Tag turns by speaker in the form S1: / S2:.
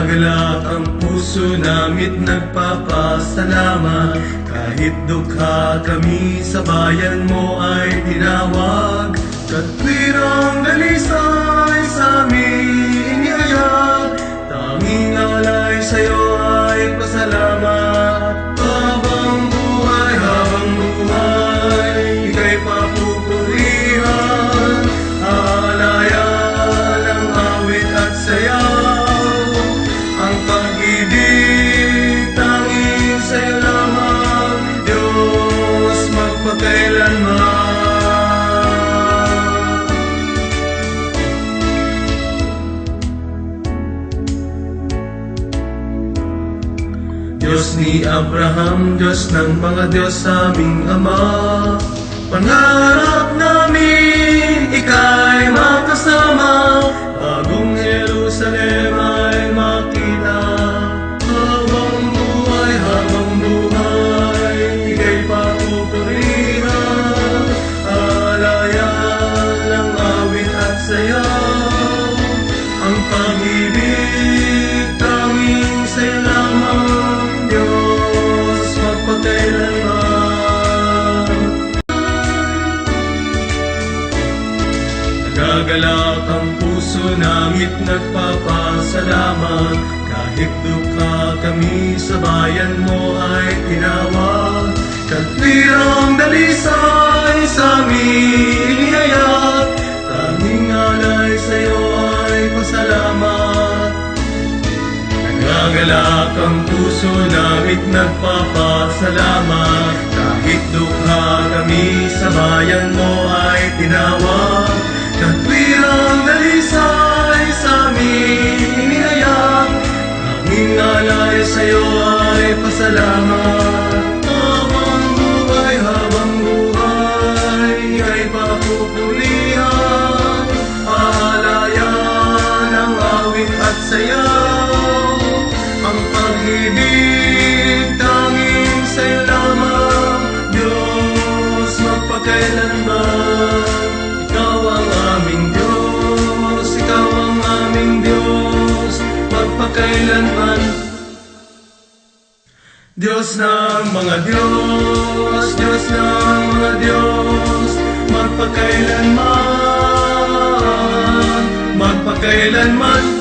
S1: Nagagalak ang puso namit nagpapasalamat. Kahit dukha kami sa bayan mo ay tinawag. Katwirang dalisay sa aming inihayag. Tanging alay sa'yo ay pasalamat. Habang buhay, ika'y papupurihan. Aalayan ang awit at sayaw. Ang pag-ibig tanging sa'yo lamang, Diyos magpakailanman. Diyos ni Abraham, Diyos ng mga Diyos aming Ama. Pangarap namin ika'y makasama, bagong Jerusalem ay makita. Habang buhay, ika'y papupurihan. Alayan ng awit at sayaw. Ang pag-ibig tanging sa'yo lamang, Diyos magpakailanman. Nagagalak ang puso namit nagpapasalamat. Kahit dukha kami sa bayan mo ay tinawag. Katwirang dalisay sa aming inihayag. Tanging alay sa'yo ay pasalamat. Nagagalak ang puso namit nagpapasalamat. Kahit dukha kami sa bayan mo ay tinawag. Katwirang dalisay sa aming inihayag. Tanging alay sa'yo ay pasalamat. Habang buhay, ika'y papupurihan. Aalayan ang awit at sayaw. Ang pag-ibig tanging sa'yo lamang, Diyos magpakailanman. Ikaw ang aming Diyos, ikaw ang aming Diyos, magpakailanman. Diyos ng mga Diyos, Diyos ng mga Diyos, magpakailanman, magpakailanman.